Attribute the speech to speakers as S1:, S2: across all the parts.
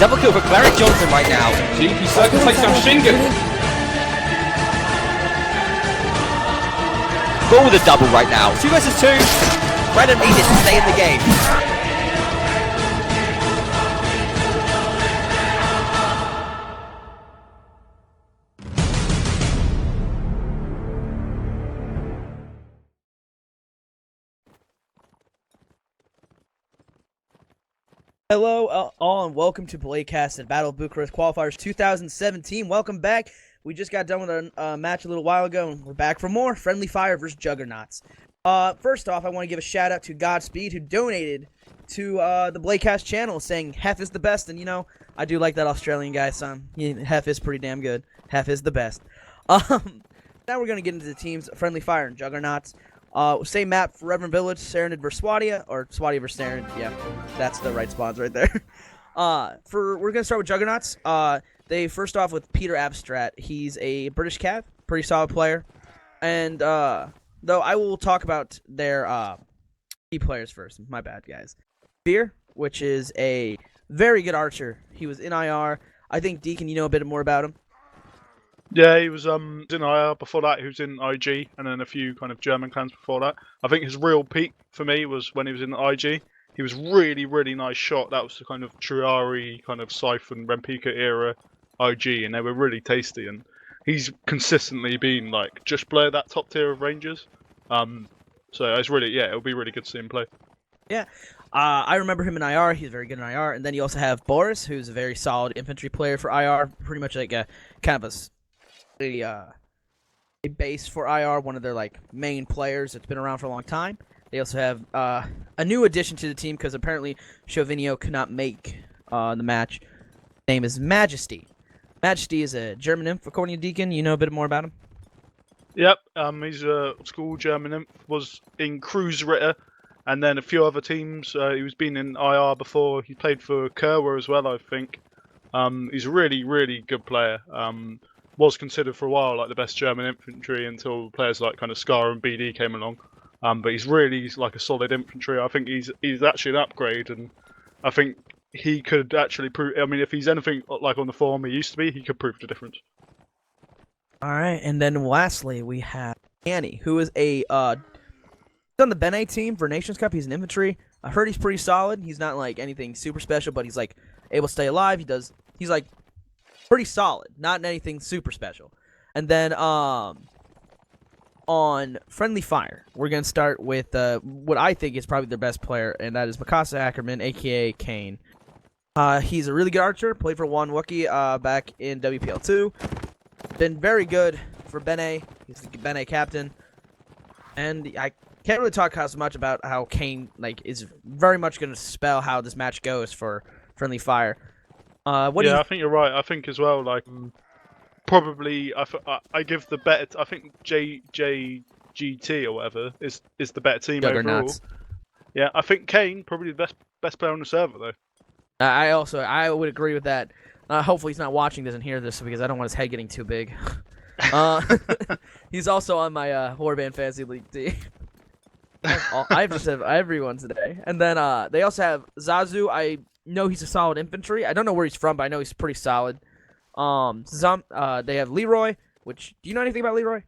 S1: Double kill for Cleric Johnson right now.
S2: GP Circle takes down Shingen.
S1: Bull with a double right now. 2 versus 2. Brandon needs it to stay in the game.
S3: Hello all and welcome to Playcast at Battle of Bucharest Qualifiers 2017. Welcome back. We just got done with a match a little while ago and we're back for more. Friendly Fire versus Juggernauts. First off, I want to give a shout out to Godspeed who donated to the Playcast channel saying Hef is the best, and you know, I do like that Australian guy, son. Hef is pretty damn good. Hef is the best. Now we're going to get into the teams, Friendly Fire and Juggernauts. Same map for Reverend Village, Serenid versus Swadia, or Swadia versus Serenid. Yeah, that's the right spawns right there. We're gonna start with Juggernauts. They first off with Peter Abstract. He's a British Cav, pretty solid player. And though I will talk about their key players first. My bad, guys. Fear, which is a very good archer. He was in IR. I think Deacon, you know a bit more about him.
S4: Yeah, he was in IR before that. He was in IG, and then a few kind of German clans before that. I think his real peak for me was when he was in IG. He was really, really nice shot. That was the kind of Triari, kind of Siphon, Rempika era IG, and they were really tasty. And he's consistently been like just below that top tier of Rangers. So it's really, yeah, it'll be really good to see him play.
S3: Yeah, I remember him in IR. He's very good in IR. And then you also have Boris, who's a very solid infantry player for IR. Pretty much like a kind of a base for IR, one of their like main players that's been around for a long time. They also have a new addition to the team because apparently Chauvinio could not make the match. His name is Majesty. Majesty is a German imp, according to Deacon. You know a bit more about him?
S4: Yep, he's a school German imp, was in Cruise Ritter, and then a few other teams. He was been in IR before. He played for Kerwa as well, I think. He's a really, really good player. Was considered for a while like the best German infantry until players like kind of Scar and BD came along. But he's like a solid infantry. I think he's actually an upgrade, and I think he could actually prove. I mean, if he's anything like on the form he used to be, he could prove the difference.
S3: All right, and then lastly we have Annie, who is he's on the Benet team for Nations Cup. He's an infantry. I heard he's pretty solid. He's not like anything super special, but he's like able to stay alive. He's like pretty solid, not anything super special. And then on Friendly Fire, we're gonna start with what I think is probably their best player, and that is Mikasa Ackerman, aka Kane. He's a really good archer. Played for One Wookiee back in WPL2. Been very good for Benet. He's the Benet captain, and I can't really talk as much about how Kane is very much gonna spell how this match goes for Friendly Fire. I
S4: think you're right. I think as well, like probably I give the better. I think JGT or whatever is the better team overall. Yeah, I think Kane probably the best player on the server though.
S3: I would agree with that. Hopefully he's not watching this and hear this because I don't want his head getting too big. He's also on my Warband Fantasy League team. I just have everyone today, and then they also have Zazu. I know he's a solid infantry. I don't know where he's from, but I know he's pretty solid. They have Leroy, which... Do you know anything about Leroy?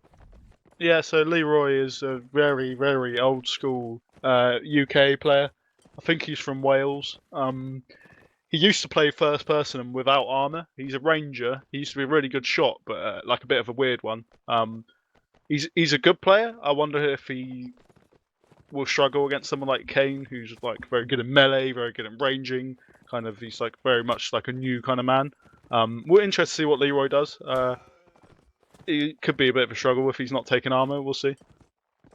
S4: Yeah, so Leroy is a very, very old school UK player. I think he's from Wales. He used to play first person and without armor. He's a ranger. He used to be a really good shot, but like a bit of a weird one. He's a good player. I wonder if he will struggle against someone like Kane, who's like very good in melee, very good in ranging. Kind of, he's like very much like a new kind of man. We're interested to see what Leroy does. It could be a bit of a struggle if he's not taking armor. We'll see.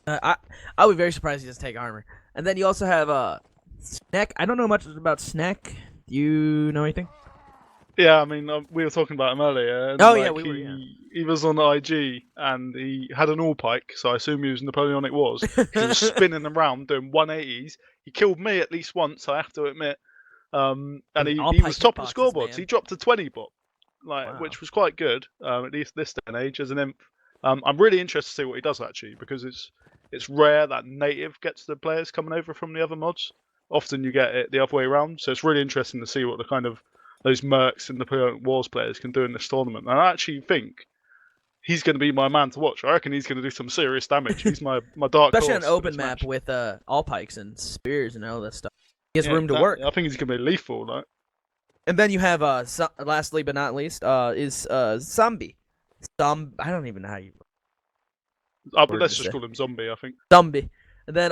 S3: I would be very surprised if he doesn't take armor. And then you also have Snack. I don't know much about Snack. Do you know anything?
S4: Yeah, I mean, we were talking about him earlier. And,
S3: yeah, we were. Yeah.
S4: He was on IG and he had an all pike, so I assume he was Napoleonic Wars. He was spinning around doing 180s. He killed me at least once, I have to admit. And he was top of the scoreboards. He dropped a 20 bot, which was quite good, at least this day and age as an imp. I'm really interested to see what he does actually, because it's rare that native gets the players coming over from the other mods. Often you get it the other way around, so it's really interesting to see what the kind of those Mercs and Napoleonic Wars players can do in this tournament. And I actually think he's going to be my man to watch. I reckon he's going to do some serious damage. He's my dark
S3: Especially
S4: horse
S3: on an open
S4: for this
S3: map
S4: match.
S3: with all pikes and spears and all that stuff. He has
S4: Yeah,
S3: room to work.
S4: I think he's going to be lethal. Like.
S3: And then you have lastly but not least is Zombie. I don't even know how you.
S4: Let's just call him Zombie. I think.
S3: Zombie. And then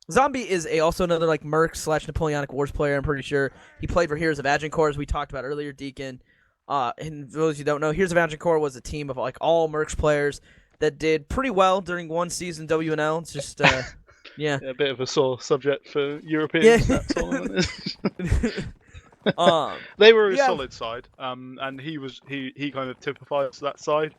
S3: Zombie is also another like Merc / Napoleonic Wars player. I'm pretty sure he played for Heroes of Agincourt, as we talked about earlier. Deacon. And for those who don't know, Heroes of Agincourt was a team of like all Mercs players that did pretty well during one season WNL. It's just yeah,
S4: a bit of a sore subject for Europeans.
S3: Yeah.
S4: That tournament is.
S3: um,
S4: They were a
S3: yeah.
S4: solid side, and he kind of typifies that side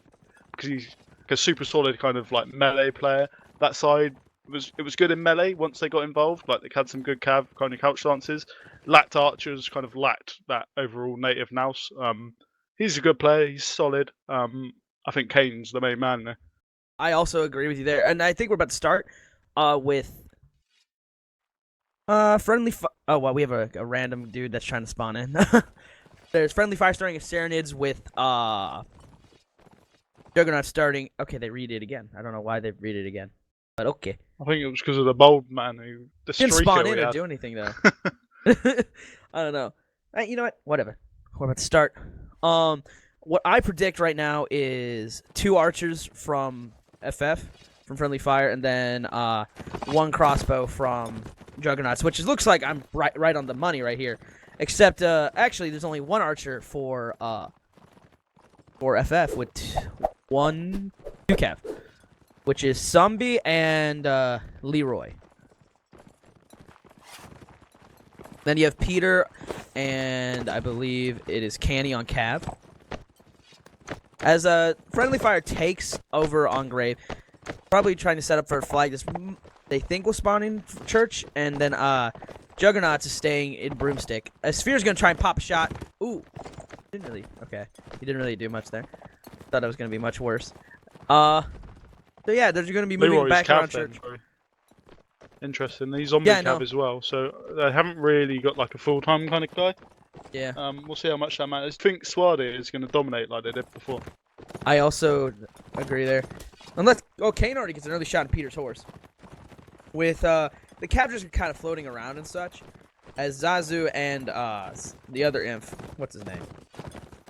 S4: because he's a super solid kind of like melee player. That side it was good in melee once they got involved. Like they had some good cav kind of couch dances. Lacked archers, kind of lacked that overall native nous. He's a good player. He's solid. I think Kane's the main man there.
S3: I also agree with you there, and I think we're about to start with friendly. Oh well, we have a random dude that's trying to spawn in. There's friendly fire starting at Serenids with Juggernauts starting. Okay, they read it again. I don't know why they read it again, but okay.
S4: I think it was because of the bold man who the
S3: Didn't
S4: streaker
S3: spawn
S4: we
S3: in or
S4: had.
S3: do anything though. I don't know. You know what? Whatever. We're about to start. What I predict right now is 2 archers from FF, from Friendly Fire, and then 1 crossbow from Juggernauts, which looks like I'm right on the money right here. Except, actually, there's only 1 archer for FF with 2 cav, which is Zombie and Leroy. Then you have Peter, and I believe it is Canny on cav. As Friendly Fire takes over on Grave, probably trying to set up for a flag. They think will spawn in Church, and then Juggernauts is staying in Broomstick. Sphere's gonna try and pop a shot. Ooh, didn't really. Okay, he didn't really do much there. Thought it was gonna be much worse. So yeah, they're gonna be moving
S4: Leroy's
S3: back
S4: cav
S3: around
S4: then,
S3: Church.
S4: sorry. Interesting. He's on
S3: Yeah, I
S4: cav
S3: know.
S4: as well, so they haven't really got like a full-time kind of guy.
S3: Yeah.
S4: We'll see how much that matters. I think Swadi is going to dominate like they did before.
S3: I also agree there. Unless Kane already gets an early shot at Peter's horse. With the captures are kind of floating around and such, as Zazu and the other imp, what's his name?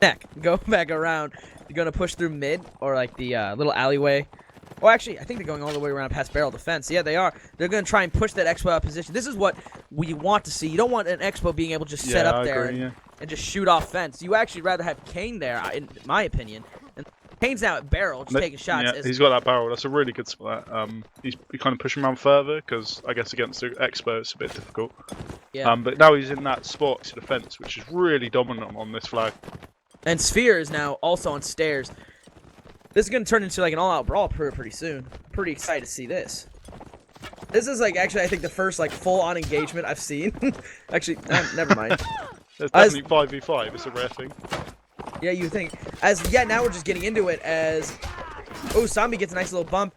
S3: Neck, go back around. They're gonna push through mid or like the little alleyway. Oh, actually, I think they're going all the way around past barrel defense. Yeah, they are. They're going to try and push that expo out position. This is what we want to see. You don't want an expo being able to just set up there and just shoot off fence. You actually rather have Kane there, in my opinion. And Kane's now at barrel, just taking shots.
S4: Yeah, he's got that barrel. That's a really good spot. He's kind of pushing around further because I guess against the expo it's a bit difficult.
S3: Yeah.
S4: But now he's in that spot to defense, which is really dominant on this flag.
S3: And Sphere is now also on stairs. This is going to turn into like an all-out brawl pretty soon. Pretty excited to see this. This is like actually I think the first like full-on engagement I've seen. Actually, never mind.
S4: There's definitely 5v5. It's a rare thing.
S3: Yeah, you think. Now we're just getting into it as Zombie gets a nice little bump.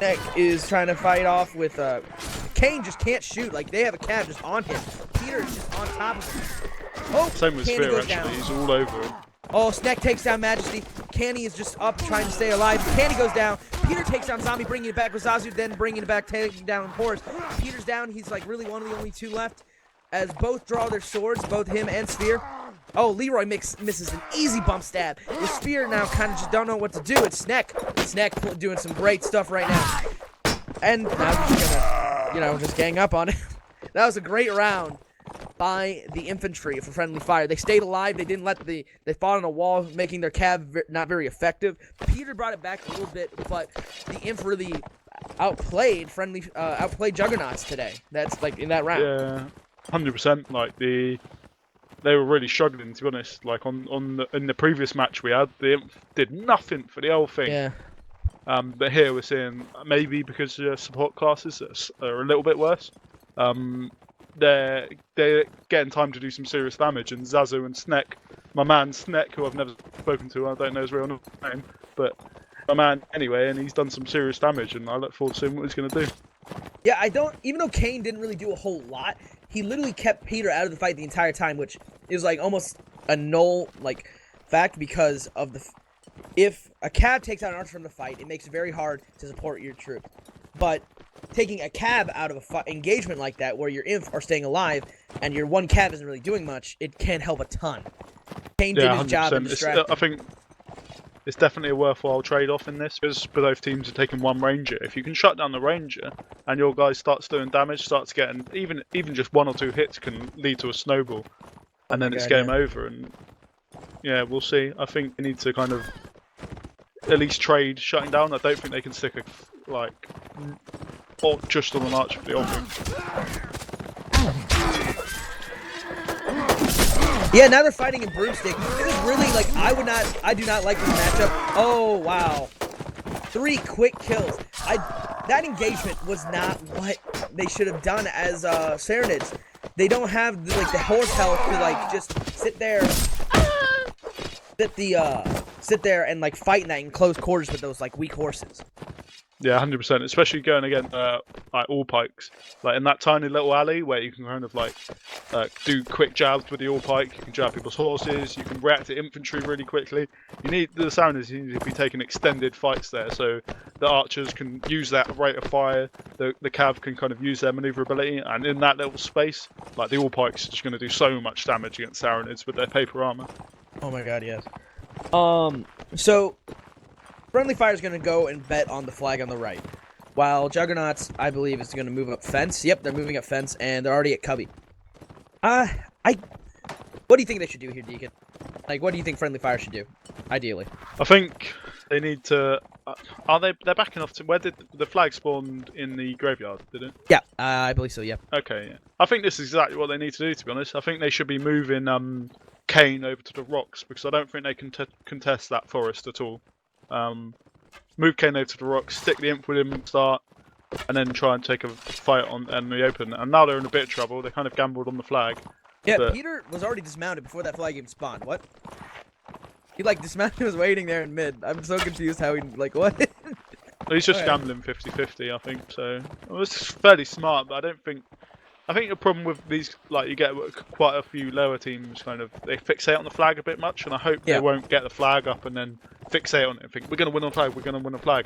S3: Neck is trying to fight off with Kane just can't shoot. Like they have a cab just on him. Peter is just on top of him. Oh,
S4: Same with
S3: Canny
S4: Sphere
S3: goes
S4: actually.
S3: down.
S4: He's all over him.
S3: Oh, Sneck takes down Majesty. Canny is just up trying to stay alive. Canny goes down. Peter takes down Zombie, bringing it back with Zazu, then bringing it back, taking down Horse. Peter's down. He's like really one of the only 2 left. As both draw their swords, both him and Sphere. Oh, Leroy misses an easy bump stab. The Sphere now kind of just don't know what to do. It's Sneck. Sneck doing some great stuff right now. And now he's gonna, just gang up on it. That was a great round by the infantry for Friendly Fire. They stayed alive. They didn't let they fought on a wall, making their cav not very effective. Peter brought it back a little bit, but the inf really outplayed Juggernauts today. That's like in that round.
S4: Yeah, 100%. Like they were really struggling, to be honest. Like in the previous match we had, the imp did nothing for the whole thing.
S3: Yeah.
S4: But here we're seeing maybe because the support classes are a little bit worse. They're getting time to do some serious damage, and Zazu and Sneck, my man Sneck, who I've never spoken to, I don't know his real name, but my man anyway, and he's done some serious damage, and I look forward to seeing what he's going to do.
S3: Yeah, even though Kane didn't really do a whole lot, he literally kept Peter out of the fight the entire time, which is like almost a null like fact because of the if a cab takes out an archer from the fight, it makes it very hard to support your troop. But taking a cab out of a engagement like that, where your inf are staying alive and your one cab isn't really doing much, it can help a ton. Kane did his job and distracted.
S4: I think it's definitely a worthwhile trade-off in this because both teams are taking one ranger. If you can shut down the ranger and your guy starts doing damage, starts getting even just 1 or 2 hits can lead to a snowball, and then it's game over. And yeah, we'll see. I think they need to kind of at least trade shutting down. I don't think they can stick a or just on an archer for the offering.
S3: Yeah, now they're fighting in broomstick. This is really like I do not like this matchup. Oh wow, 3 quick kills. That engagement was not what they should have done as Serenids. They don't have the horse health to like just sit there and like fight in that in close quarters with those like weak horses.
S4: Yeah, 100%. Especially going against like all pikes, like in that tiny little alley where you can kind of like do quick jabs with the all pike. You can jab people's horses. You can react to infantry really quickly. You need the sounders. You need to be taking extended fights there, so the archers can use that rate of fire. The cav can kind of use their maneuverability, and in that little space, like the all pikes are just going to do so much damage against Sarenids with their paper armor.
S3: Oh my god, yes. So Friendly Fire is going to go and bet on the flag on the right, while Juggernauts, I believe, is going to move up fence. Yep, they're moving up fence, and they're already at Cubby. What do you think they should do here, Deacon? Like, what do you think Friendly Fire should do, ideally?
S4: I think they need to. They're backing off to where did the flag spawned in the graveyard? Did it?
S3: Yeah, I believe so. Yeah.
S4: Okay. Yeah. I think this is exactly what they need to do. To be honest, I think they should be moving Kane over to the rocks because I don't think they can contest that forest at all. Move Kane over to the rocks, stick the imp with him and start, and then try and take a fight on in the open. And now they're in a bit of trouble. They kind of gambled on the flag.
S3: Yeah, but Peter was already dismounted before that flag even spawned. What? He like dismounted, was waiting there in mid. I'm so confused how he like what?
S4: He's just gambling 50-50, I think. So it was fairly smart, but I think the problem with these, like, you get quite a few lower teams, kind of, they fixate on the flag a bit much, and I hope they won't get the flag up and then fixate on it and think, we're going to win on flag,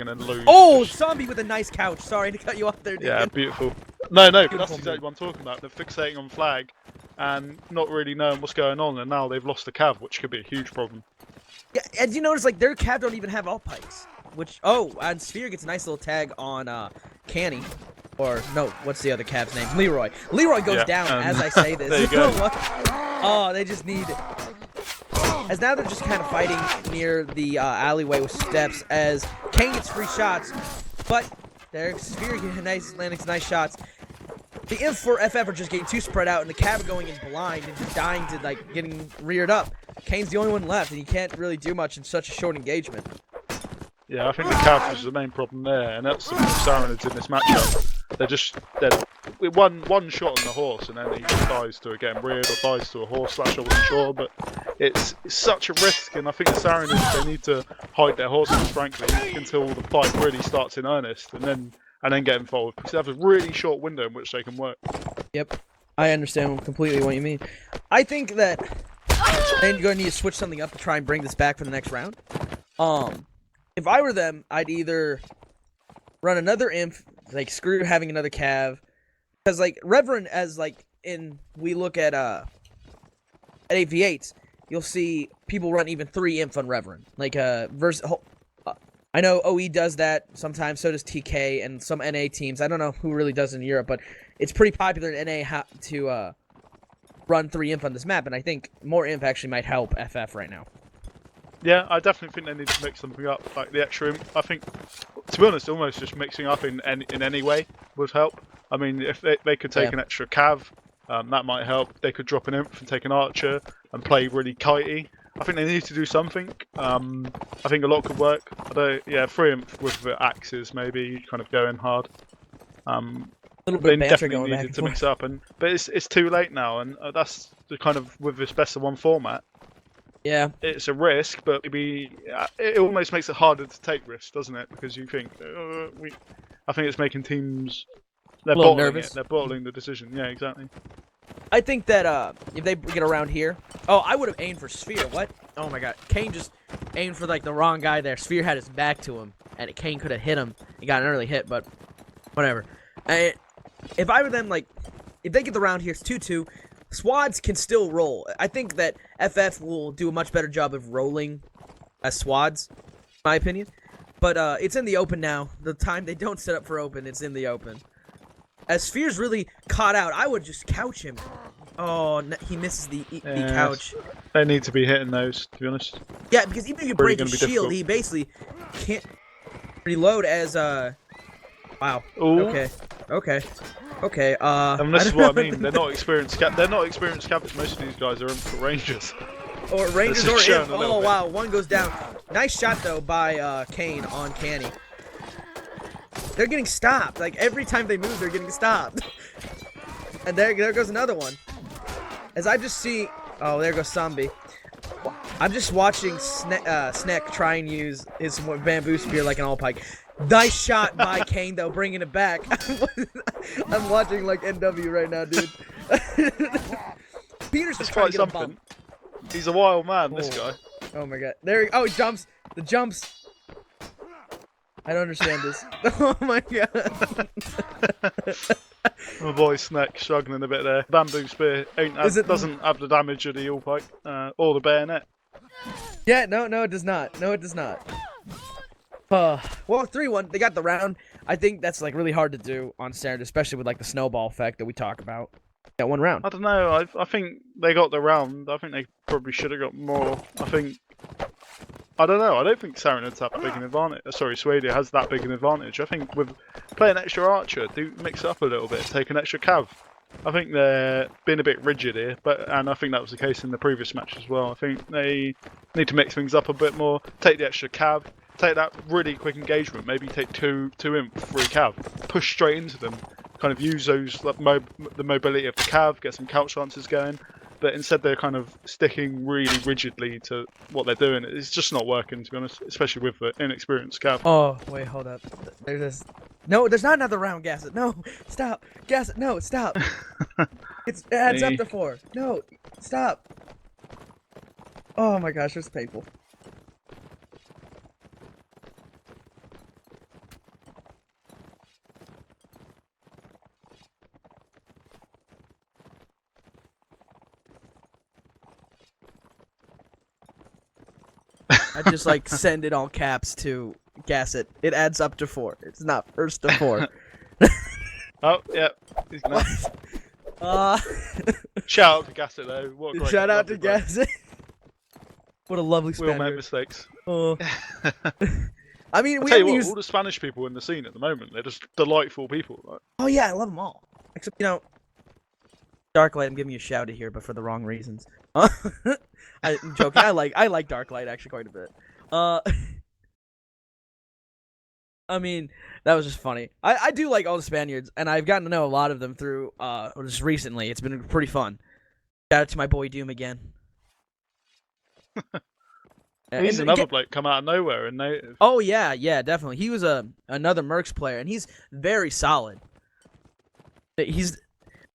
S4: and then lose.
S3: Oh, zombie with a nice couch. Sorry to cut you off there, dude.
S4: Yeah, beautiful. No, but that's exactly what I'm talking about. They're fixating on flag and not really knowing what's going on, and now they've lost the cav, which could be a huge problem.
S3: Yeah, and you notice, like, their cav don't even have all pikes, which, and Sphere gets a nice little tag on, Canny. Or, no, what's the other Cav's name? Leroy. Leroy goes down as I say this.
S4: There you go.
S3: Oh, they just need... As now they're just kind of fighting near the alleyway with steps as Kane gets free shots. But their Sphere landing some nice shots. The Imp for FF are just getting too spread out, and the Cav are going in blind and just dying to, like, getting reared up. Kane's the only one left, and he can't really do much in such a short engagement.
S4: Yeah, I think the Cav is the main problem there, and that's the Sarenids in this matchup. They're one shot on the horse, and then he just dies to getting reared or dies to a horse slash. I wasn't sure, but it's such a risk, and I think the Sarenids, they need to hide their horses, frankly, until the fight really starts in earnest, and then get involved because they have a really short window in which they can work.
S3: Yep, I understand completely what you mean. I think that they're going to need to switch something up to try and bring this back for the next round. If I were them, I'd either run another imp, like screw having another cav, because like Reverend, as like we look at 8v8s, you'll see people run even 3 imp on Reverend. Like I know OE does that sometimes, so does TK and some NA teams. I don't know who really does in Europe, but it's pretty popular in NA to run 3 imp on this map, and I think more imp actually might help FF right now.
S4: Yeah, I definitely think they need to mix something up, like the extra imp. I think, to be honest, almost just mixing up in any way would help. I mean, if they could take an extra cav, that might help. They could drop an imp and take an archer and play really kitey. I think they need to do something. I think a lot could work. Yeah, 3 imp with the axes maybe, kind of going hard.
S3: They
S4: definitely needed to mix up, but it's too late now, and that's the kind of with this best of 1 format.
S3: Yeah,
S4: it's a risk, but maybe it almost makes it harder to take risks, doesn't it? Because you think I think it's making teams they're bottling
S3: nervous.
S4: They're bottling the decision. Yeah, exactly.
S3: I think that if they get around here, oh, I would have aimed for Sphere. What? Oh my God, Kane just aimed for like the wrong guy there. Sphere had his back to him, and Kane could have hit him. He got an early hit, but whatever. If I were them, like, if they get the round here, it's 2-2. Swads can still roll. I think that FF will do a much better job of rolling as swads, in my opinion. But it's in the open now. The time they don't set up for open, it's in the open. As Sphere's really caught out, I would just couch him. Oh, he misses the couch.
S4: They need to be hitting those, to be honest.
S3: Yeah, because even if you break his shield, he basically can't reload as Wow.
S4: Ooh.
S3: Okay.
S4: And this is what I mean. They're not experienced. They're not experienced captains. Most of these guys are in for Rangers.
S3: Or Rangers or Imp. Oh wow, one goes down. Nice shot though by Kane on Canny. They're getting stopped. Like every time they move, they're getting stopped. And there goes another one. As I just see, oh, there goes Zombie. I'm just watching Sneck try and use his bamboo spear like an all-pike. Nice shot by Kane though, bringing it back. I'm watching like NW right now, dude. Peter's just trying to get a bump.
S4: He's a wild man, this guy.
S3: Oh my God! There. Oh, he jumps. The jumps. I don't understand this. Oh my God.
S4: My boy Sneck struggling a bit there. Bamboo spear doesn't have the damage of the all pike or the bayonet.
S3: Yeah, no, it does not. No, it does not. Well, 3-1. They got the round. I think that's like really hard to do on standard, especially with like the snowball effect that we talk about. Got one round.
S4: I don't know. I think they got the round. I think they probably should have got more. I don't know. I don't think Sarenad's that big an advantage. Sorry, Swadia has that big an advantage. I think with playing extra archer, do mix it up a little bit, take an extra cav. I think they're being a bit rigid here, and I think that was the case in the previous match as well. I think they need to mix things up a bit more. Take the extra cav, take that really quick engagement. Maybe take two imp, 3 cav, push straight into them. Kind of use those like, the mobility of the cav, get some couch lances going. But instead they're kind of sticking really rigidly to what they're doing. It's just not working, to be honest, especially with the inexperienced cav.
S3: Oh, wait, hold up. There's this... No, there's not another round, Gasset. No, stop. Gasset, no, stop. It adds up to 4. No, stop. Oh my gosh, it's painful. I just like send it all caps to Gasset. It adds up to 4. It's not first to 4.
S4: Oh, yeah. He's gonna... Shout out to Gasset though. What a great
S3: shout out to Gasset. What a lovely Spaniard.
S4: We all make mistakes.
S3: Oh. I mean,
S4: I'll
S3: we
S4: tell you what,
S3: use...
S4: all the Spanish people in the scene at the moment, they're just delightful people. Like.
S3: Oh yeah, I love them all. Except, you know, Darklight, I'm giving you a shout out here, but for the wrong reasons. I'm joking. I like Darklight actually quite a bit. I mean, that was just funny. I do like all the Spaniards, and I've gotten to know a lot of them through just recently. It's been pretty fun. Shout out to my boy Doom again.
S4: He's another bloke come out of nowhere in native.
S3: Oh yeah, definitely. He was another Mercs player, and he's very solid. He's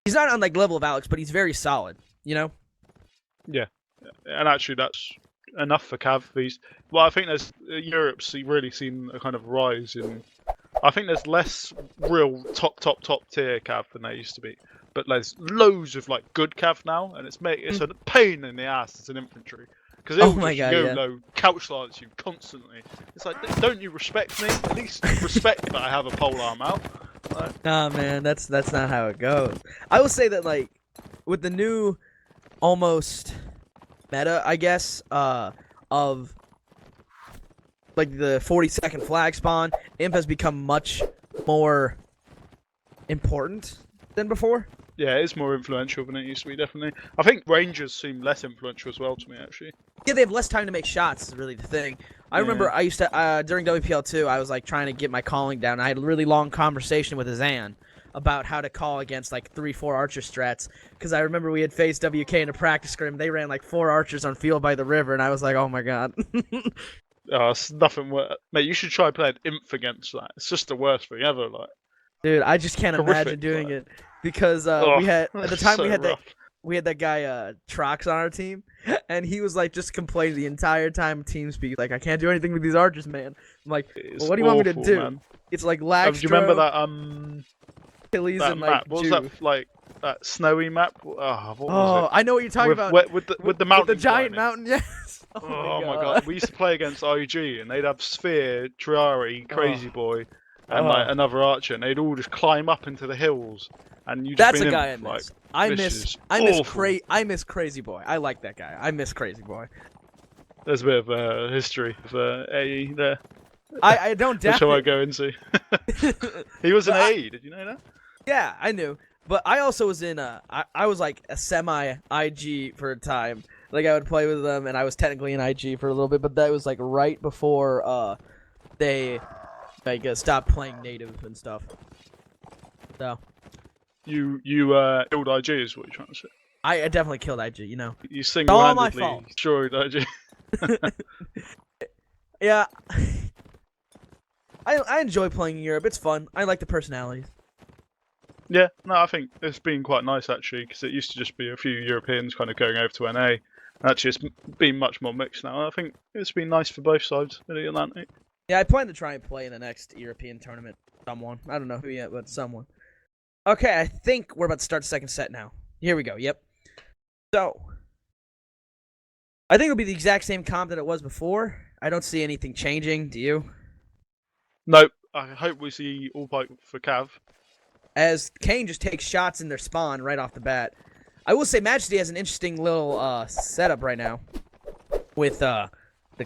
S3: not on like level of Alex, but he's very solid. You know.
S4: Yeah, and actually that's enough for cav. Well, I think there's Europe's really seen a kind of rise in. I think there's less real top tier cav than there used to be, but there's loads of like good cav now, and it's a pain in the ass as an infantry because they all just YOLO couch lance you constantly. It's like, don't you respect me? At least respect that I have a pole arm out. Like,
S3: nah, man, that's not how it goes. I will say that like with the new almost meta, I guess, of like the 40-second flag spawn, Imp has become much more important than before.
S4: Yeah, it's more influential than it used to be, definitely. I think Rangers seem less influential as well to me, actually.
S3: Yeah, they have less time to make shots, is really the thing. I remember I used to, during WPL2, I was like trying to get my calling down. I had a really long conversation with Azan about how to call against like 3-4 archer strats, because I remember we had faced WK in a practice scrim. They ran like 4 archers on field by the river, and I was like, oh my god.
S4: Oh, it's nothing worse. Mate, you should try playing Imp against that. It's just the worst thing ever, like.
S3: Dude, I just can't imagine doing it, because we had, at the time we had that, that guy Trox on our team, and he was like just complaining the entire time TeamSpeak, like I can't do anything with these archers, man. I'm like, well, what do you want me to do?
S4: Man.
S3: It's like Laxtro,
S4: Do you remember that
S3: Achilles,
S4: that
S3: and
S4: map?
S3: like
S4: What was
S3: Jew.
S4: that like? That snowy map? Oh, what was it?
S3: I know what you're talking about.
S4: With the mountain.
S3: the giant
S4: climbing.
S3: mountain, yes.
S4: Oh my god, we used to play against IG, and they'd have Sphere, Triari, Crazy Boy, and like another archer, and they'd all just climb up into the hills, and you just
S3: That's
S4: been
S3: a guy
S4: in,
S3: I miss.
S4: like,
S3: I miss Crazy Boy. I like that guy. I miss Crazy Boy.
S4: There's a bit of history of AE there.
S3: I don't doubt
S4: Which I won't
S3: it.
S4: go into. He was an AE, did you know that?
S3: Yeah, I knew. But I also was in I was like a semi IG for a time. Like I would play with them, and I was technically in IG for a little bit, but that was like right before they like stopped playing native and stuff. So
S4: You killed IG is what you're trying to say.
S3: I definitely killed IG. You know.
S4: You
S3: all my
S4: single-handedly
S3: fault.
S4: destroyed IG.
S3: Yeah. I enjoy playing in Europe. It's fun. I like the personalities.
S4: Yeah, no, I think it's been quite nice actually, because it used to just be a few Europeans kind of going over to NA. Actually, it's been much more mixed now. I think it's been nice for both sides of the Atlantic.
S3: Yeah, I plan to try and play in the next European tournament. Someone. I don't know who yet, but someone. Okay, I think we're about to start the second set now. Here we go. Yep. So, I think it'll be the exact same comp that it was before. I don't see anything changing. Do you?
S4: Nope. I hope we see all pipe for Cav.
S3: As Kane just takes shots in their spawn right off the bat. I will say Majesty has an interesting little setup right now. With the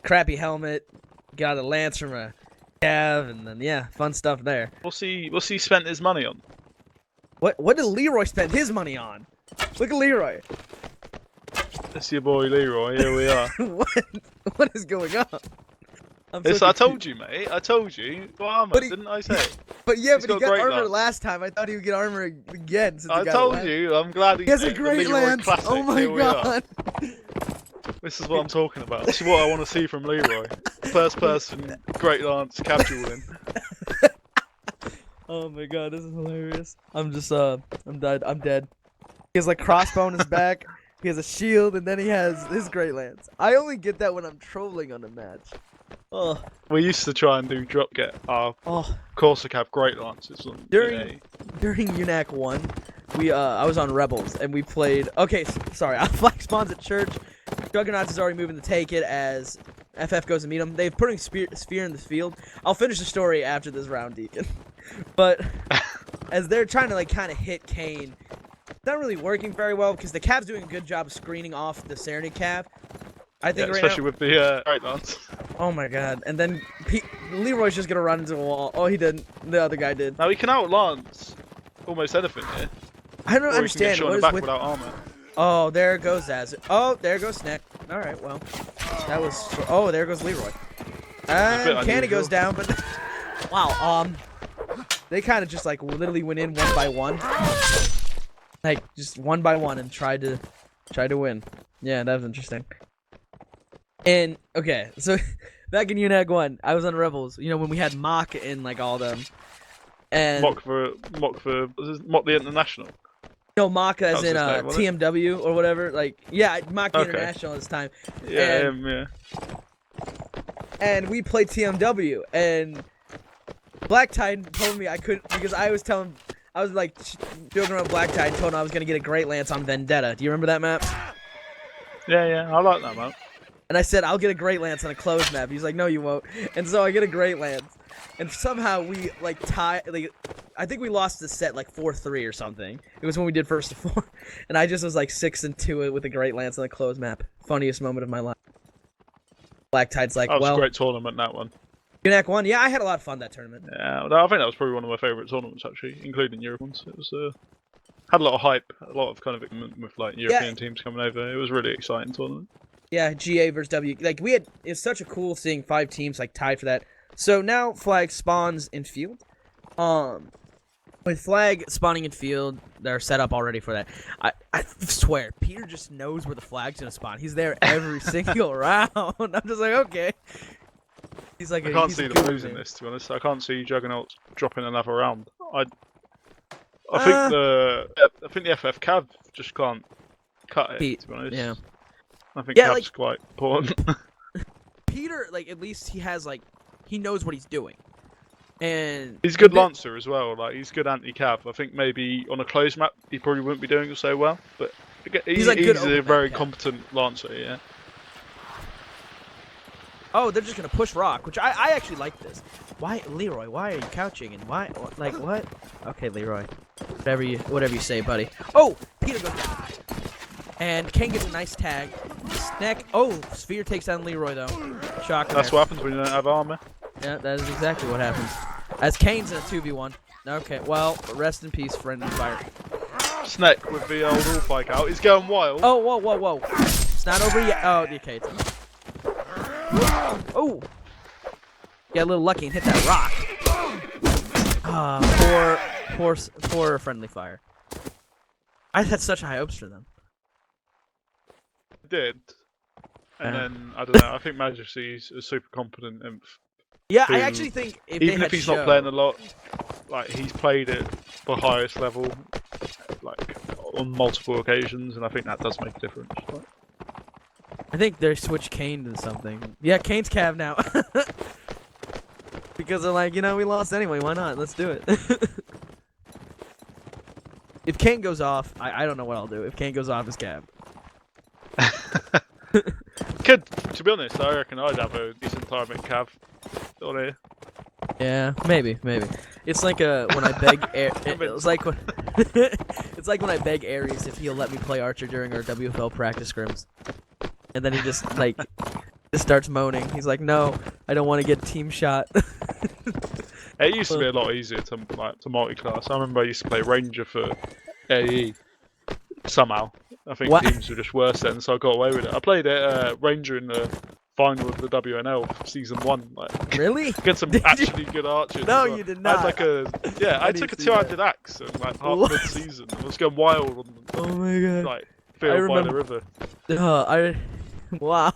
S3: crappy helmet, got a lance from a Cav, and then yeah, fun stuff there.
S4: What's he spent his money on?
S3: What did Leroy spend his money on? Look at Leroy.
S4: It's your boy Leroy, here we are.
S3: What is going on?
S4: I told you, mate. I told you. Got armor, didn't I say?
S3: But yeah,
S4: He's
S3: but he
S4: got
S3: got
S4: great
S3: armor
S4: lance.
S3: last time. I thought he would get armor again. Since
S4: I told you. I'm glad he
S3: has a
S4: did.
S3: great
S4: Leroy
S3: lance.
S4: Classic,
S3: Oh my
S4: here we are.
S3: god.
S4: This is what I'm talking about. This is what I want to see from Leroy. First person, great lance, cap dueling.
S3: Oh my god, this is hilarious. I'm just I'm dead. I'm dead. He has like crossbow on his back. He has a shield, and then he has his great lance. I only get that when I'm trolling on a match. Oh.
S4: We used to try and do drop get our Corsic have great lances on
S3: During UNAC 1, I was on Rebels and we played. Okay, sorry, flag spawns at church. Juggernauts is already moving to take it as FF goes to meet them. They're putting sphere in the field. I'll finish the story after this round, Deacon. But as they're trying to like kind of hit Kane, it's not really working very well because the Cav's doing a good job of screening off the Serenity Cav. I think right
S4: especially
S3: now,
S4: with the great lance.
S3: oh my god! And then Leroy's just gonna run into a wall. Oh, he didn't. The other guy did.
S4: Now he can outlance almost anything here.
S3: I don't
S4: Or
S3: understand.
S4: He can get shot in
S3: What
S4: the
S3: is
S4: back
S3: with?
S4: without armor.
S3: Oh, there goes Az. Oh, there goes Snack. All right, well, that was. Oh, there goes Leroy. And Candy
S4: unusual.
S3: goes down, but wow. They kind of just like literally went in one by one, like just one by one, and tried to win. Yeah, that was interesting. And okay, so back in UNAC 1, I was on Rebels. You know when we had Mock and like all them, and
S4: Mock the International.
S3: no, Mock as in
S4: That was his name,
S3: TMW or whatever. Like yeah, Mock
S4: Okay.
S3: International this time.
S4: Yeah,
S3: And-
S4: yeah.
S3: And we played TMW, and Black Tide told me I couldn't because I was like joking around Black Tide, told him I was gonna get a Great Lance on Vendetta. Do you remember that map?
S4: Yeah, I like that map.
S3: And I said I'll get a Great Lance on a closed map. He's like, no, you won't. And so I get a Great Lance, and somehow we like tie. Like I think we lost the set like 4-3 or something. It was when we did first to 4, and I just was like 6-2 with a Great Lance on a closed map. Funniest moment of my life. Black Tide's like,
S4: That was
S3: well,
S4: a great tournament, that one.
S3: UNAC 1. Yeah, I had a lot of fun that tournament.
S4: Yeah, I think that was probably one of my favourite tournaments actually, including Europe ones. It was had a lot of hype, a lot of kind of excitement with like European teams coming over. It was a really exciting tournament.
S3: Yeah, GA versus W. Like it's such a cool seeing 5 teams like tied for that. So now Flag spawns in field. With Flag spawning in field, they're set up already for that. I swear, Peter just knows where the flag's gonna spawn. He's there every single round. I'm just like, okay. He's like,
S4: I can't
S3: he's
S4: see
S3: a
S4: them
S3: guru,
S4: losing
S3: man.
S4: this, to be honest. I can't see Juggernauts dropping another round. I think the FF Cav just can't cut it.
S3: Pete,
S4: To be honest,
S3: yeah.
S4: I think
S3: Yeah,
S4: Cav's
S3: like-
S4: quite important.
S3: Peter, like at least he has like he knows what he's doing, and
S4: He's a good
S3: a bit-
S4: lancer as well. Like he's good anti-cav. I think maybe on a closed map he probably wouldn't be doing it so well, but
S3: He's, like, good open
S4: a
S3: map
S4: very
S3: cav.
S4: competent lancer. Yeah.
S3: Oh, they're just gonna push rock, which I actually like this. Why, Leroy? Why are you couching and why? Like what? Okay, Leroy. Whatever you say, buddy. Oh, Peter goes down, and Kane gets a nice tag. Snack. Oh, Sphere takes down Leroy though. Shocker.
S4: That's
S3: there.
S4: what happens when you don't have armor.
S3: Yeah, that is exactly what happens. As Kane's in a 2v1. Okay, well, rest in peace, friendly fire.
S4: Snack with the old all bike out. He's going wild.
S3: Oh, whoa. It's not over yet. Oh, okay. Oh. Got a little lucky and hit that rock. Poor friendly fire. I had such high hopes for them.
S4: Did. And
S3: Yeah.
S4: then, I don't know, I think Majesty's a super competent imp.
S3: Yeah, I
S4: Who-
S3: actually think if
S4: Even
S3: they
S4: if
S3: had
S4: he's
S3: show,
S4: not playing a lot, like he's played at the highest level, like on multiple occasions, and I think that does make a difference. Like,
S3: I think they switched Kane to something. Yeah, Kane's Cav now. Because they're like, we lost anyway. Why not? Let's do it. If Kane goes off, I don't know what I'll do. If Kane goes off as Cav.
S4: to be honest, I reckon I'd have a decent time at Cav on here.
S3: Yeah, maybe. It's like when I beg. It's like when. It's like when I beg Aries if he'll let me play Archer during our WFL practice scrims, and then he just just starts moaning. He's like, "No, I don't want to get team shot."
S4: It used to be a lot easier to multi-class. I remember I used to play Ranger for AE somehow. I think
S3: What?
S4: teams were just worse then, so I got away with it. I played Ranger in the final of the WNL season 1. Like,
S3: Really?
S4: get some
S3: Did you?
S4: actually good archers.
S3: No,
S4: as well.
S3: you did
S4: I
S3: not.
S4: had I
S3: I
S4: took a
S3: didn't see that.
S4: 200 axe and like half
S3: What?
S4: mid-season. I was going wild on
S3: Oh my god.
S4: like field by the
S3: remember-
S4: river.
S3: Wow.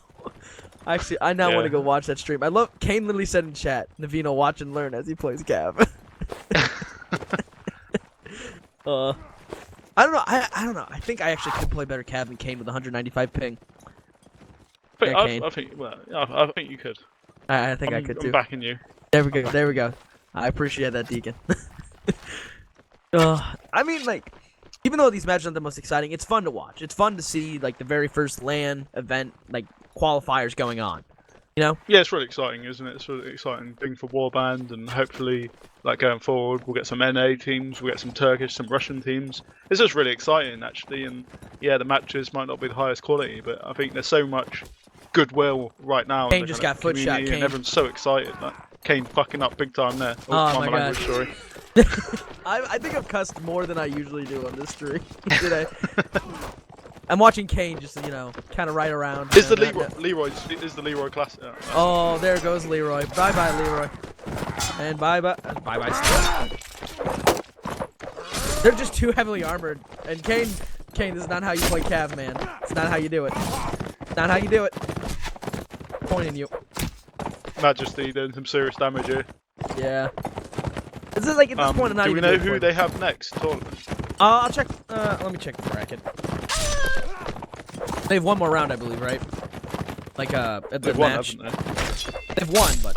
S3: Actually, I now want to
S4: Yeah.
S3: go watch that stream. I love. Kane literally said in chat, "Navino, watch and learn as he plays Cav." I don't know. I don't know. I think I actually could play better Cav than Kane with 195 ping.
S4: But
S3: Yeah, Kane.
S4: I think I think you could.
S3: I think I could
S4: I'm
S3: too.
S4: backing you.
S3: There we go. There we go. I appreciate that, Deacon. I mean, like, even though these matches aren't the most exciting, it's fun to watch. It's fun to see like the very first LAN event, like qualifiers going on.
S4: Yeah, it's really exciting, isn't it? It's a really exciting thing for Warband, and hopefully, like going forward, we'll get some NA teams, we'll get some Turkish, some Russian teams. It's just really exciting, actually. And yeah, the matches might not be the highest quality, but I think there's so much goodwill right now.
S3: Kane
S4: in the
S3: just
S4: kind
S3: got
S4: of
S3: foot shot,
S4: community,
S3: Kane.
S4: and everyone's so excited. Like Kane fucking up big time there.
S3: Oh my
S4: language,
S3: God.
S4: sorry.
S3: I think I've cussed more than I usually do on this stream today. I'm watching Kane just, kind of ride around.
S4: Is the
S3: not-
S4: Leroy classic?
S3: Oh, there goes Leroy. Bye-bye, Leroy. And bye-bye. Bye-bye. They're just too heavily armored. And Kane, this is not how you play Cav, man. It's not how you do it. It's not how you do it. Pointing you.
S4: Majesty doing some serious damage here.
S3: Yeah. This is like, at this point, I'm not
S4: do we
S3: even
S4: know
S3: doing
S4: who
S3: point.
S4: they have next? Tournament.
S3: I'll check. Let me check the bracket. They have one more round, I believe, right? Like at the
S4: They've won,
S3: match.
S4: haven't they?
S3: They've won, but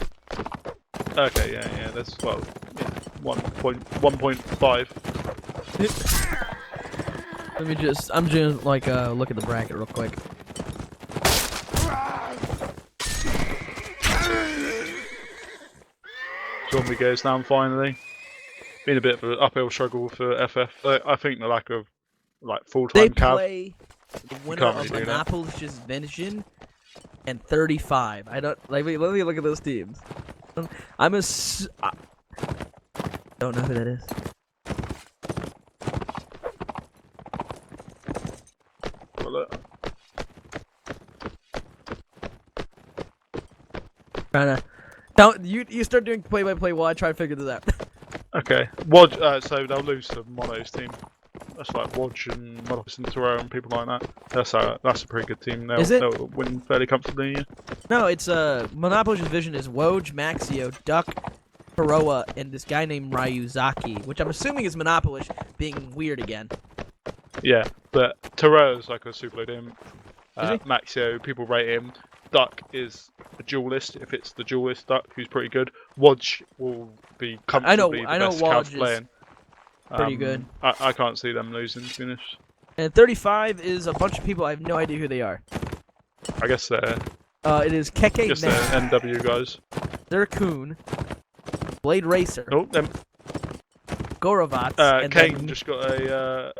S4: Okay, yeah, that's 1.5.
S3: let me just. I'm just like look at the bracket real quick.
S4: Zombie goes down finally. Been a bit of an uphill struggle for FF. I think the lack of like
S3: They
S4: full-time cav.
S3: play the winner
S4: can't
S3: of
S4: really do that.
S3: Monopolis Vision and 35. I don't like. Let me look at those teams. I don't know who that is.
S4: Well, look,
S3: Trying to. Don't you start doing play-by-play while I try to figure this out.
S4: Okay, so they'll lose to Mono's team. That's like Wodge and Monopolis and Toro and people like that. That's a pretty good team.
S3: Is it?
S4: They'll win fairly comfortably. Yeah.
S3: No, it's Monopolis Vision is Woj, Maxio, Duck, Kuroa, and this guy named Ryuzaki, which I'm assuming is Monopolis being weird again.
S4: Yeah, but Terrell's like a super low imp.
S3: Is he?
S4: Maxio, people rate him. Duck is a duelist, if it's the duelist Duck, who's pretty good. Wodge will be comfortably
S3: I
S4: the
S3: know
S4: best
S3: Wodge
S4: Cav
S3: is
S4: playing.
S3: pretty good.
S4: I can't see them losing, to be honest.
S3: And 35 is a bunch of people. I have no idea who they are.
S4: I guess they're
S3: It is Keke
S4: just
S3: Man,
S4: the NW guys.
S3: Zerkoon, Blade Racer,
S4: Oh, them.
S3: Gorovats, and
S4: Kane
S3: then
S4: just got a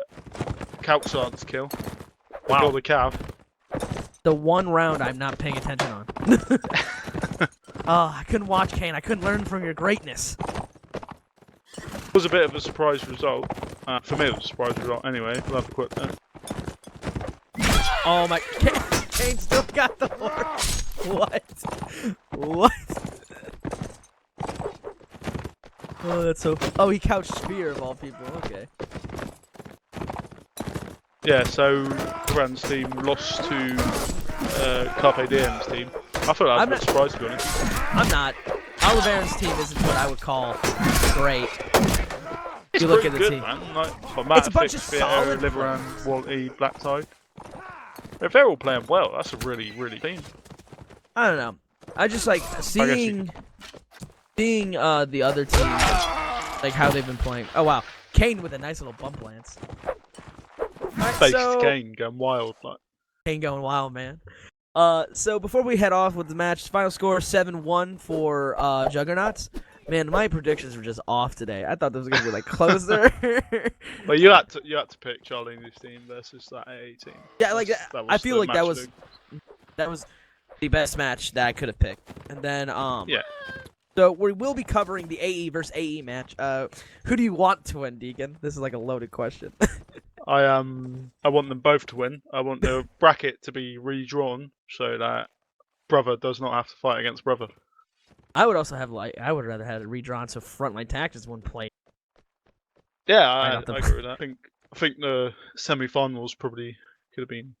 S4: Calxance kill.
S3: Wow.
S4: Got the Cav.
S3: the one round I'm not paying attention on. I couldn't watch Kane. I couldn't learn from your greatness.
S4: It was a bit of a surprise result. For me, it was a surprise result anyway. We'll have to quit there.
S3: Oh my! Kane still got the horn. What? Oh, that's so. Oh, he couched Spear of all people. Okay.
S4: Yeah, so Duran's team lost to Carpe Diem's team. I thought that was a bit surprised, to be honest.
S3: I'm not. Oliveira's team isn't what I would call great.
S4: It's
S3: You look at
S4: pretty
S3: the
S4: good,
S3: team.
S4: man. Like,
S3: It's a bunch of solid
S4: Liveran, Walty, Black-Tide. If they're all playing well, that's a really, really team.
S3: I don't know. I just like seeing the other teams, like how they've been playing. Oh wow, Kane with a nice little bump lance. Alright,
S4: Faced
S3: so
S4: Kane going wild, like.
S3: Kane going wild, man. So before we head off with the match, final score 7-1 for Juggernauts. Man, my predictions were just off today. I thought this was gonna be like closer.
S4: Well, you had to pick Charlie and his team versus that AA team.
S3: Yeah, like
S4: That
S3: I feel
S4: the
S3: like that
S4: match
S3: was the best match that I could have picked. And then
S4: yeah.
S3: So we will be covering the AE versus AE match. Who do you want to win, Deacon? This is like a loaded question.
S4: I want them both to win. I want the bracket to be redrawn so that brother does not have to fight against brother.
S3: I would also have I would rather have it redrawn so Frontline Tactics wouldn't play.
S4: Yeah,
S3: Right
S4: I
S3: off the-
S4: agree with that. I think the semi-finals probably could have been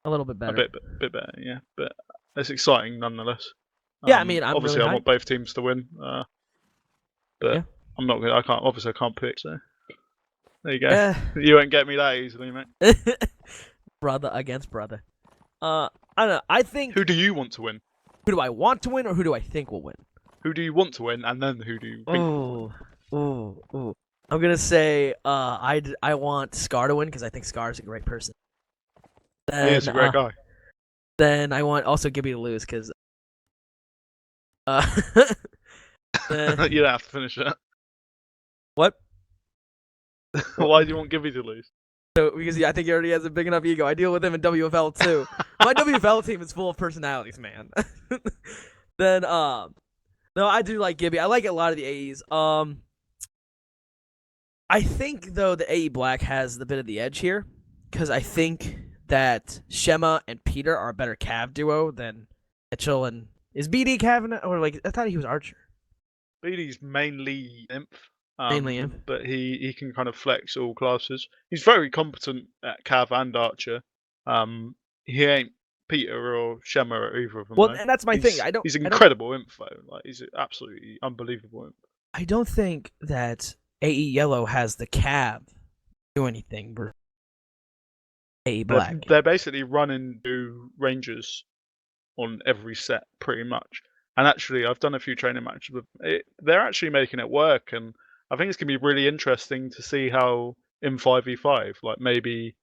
S3: A little bit better.
S4: a bit better, yeah. But it's exciting nonetheless.
S3: Yeah, I mean, I'm
S4: obviously
S3: really
S4: I want both teams to win. But
S3: Yeah.
S4: I'm not gonna. I can't pick. So there you go.
S3: Eh.
S4: You won't get me that easily, mate.
S3: Brother against brother. I don't know. I think.
S4: Who do you want to win?
S3: Who do I want to win, or who do I think will win?
S4: Who do you want to win, and then who do you think?
S3: Ooh. I'm gonna say I want Scar to win because I think Scar's a great person.
S4: He is a great guy.
S3: Then I want also Gibby to lose because. Then,
S4: You don't have to finish it.
S3: what?
S4: Why do you want Gibby to lose?
S3: So because I think he already has a big enough ego. I deal with him in WFL too. My WFL team is full of personalities, man. Then no, I do like Gibby. I like a lot of the AEs. I think though the AE Black has the bit of the edge here because I think that Shema and Peter are a better Cav duo than Mitchell and is BD Cav or like I thought he was Archer.
S4: BD's mainly imp.
S3: Mainly imp.
S4: But he can kind of flex all classes. He's very competent at Cav and Archer. He ain't Peter or Shema or either of them.
S3: Well,
S4: though.
S3: and that's my thing.
S4: He's an incredible imp though. Like he's an absolutely unbelievable imp.
S3: I don't think that AE Yellow has the Cav do anything. AE Black.
S4: They're basically running to Rangers on every set pretty much. And actually, I've done a few training matches with it. They're actually making it work, and I think it's gonna be really interesting to see how in 5v5, like maybe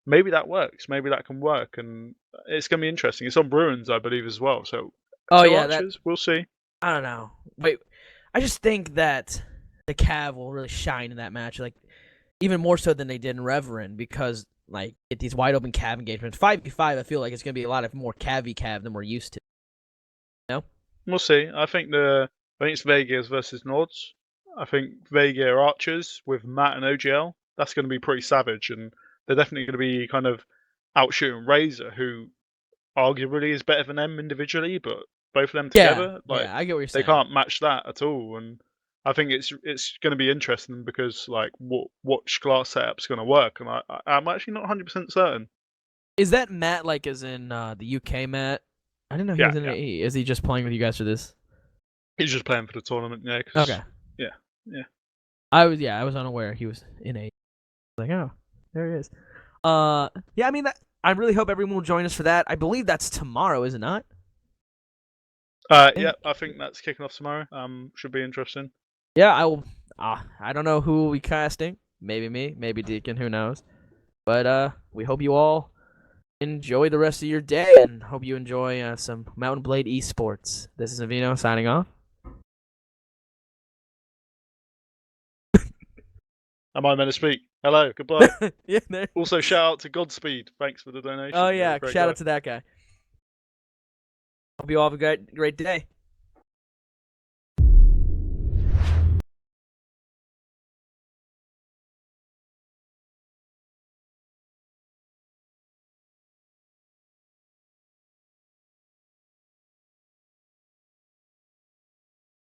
S4: that works, maybe that can work, and it's gonna be interesting. It's on Bruins, I believe, as well. So, Archers, we'll see.
S3: I don't know. Wait, I just think that the Cav will really shine in that match, like even more so than they did in Reverend, because like get these wide open Cav engagements. 5v5, I feel like it's gonna be a lot of more Cav than we're used to. No.
S4: We'll see. I think it's Vegas versus Nords. I think Vega are Archers with Matt and OGL. That's going to be pretty savage, and they're definitely going to be kind of outshooting Razor, who arguably is better than them individually, but both of them together,
S3: I get what you're saying.
S4: they can't match that at all. And I think it's going to be interesting because like what class setup's going to work, and I'm actually not 100% certain.
S3: Is that Matt like as in the UK Matt? I didn't know he was in AE. Is he just playing with you guys for this?
S4: He's just playing for the tournament, yeah.
S3: Okay.
S4: Yeah.
S3: I was unaware he was in AE. Like, oh. There he is. Yeah, I mean, I really hope everyone will join us for that. I believe that's tomorrow, is it not?
S4: Yeah, I think that's kicking off tomorrow. Should be interesting.
S3: Yeah, I will. I don't know who will be casting. Maybe me, maybe Deacon, who knows? But we hope you all enjoy the rest of your day and hope you enjoy some Mountain Blade esports. This is Avino signing off.
S4: Am I meant to speak? Hello, goodbye.
S3: Yeah. There.
S4: Also, shout out to Godspeed. Thanks for the donation.
S3: Oh
S4: You're a
S3: yeah,
S4: great
S3: shout
S4: guy.
S3: out to that guy. Hope you all have a great day.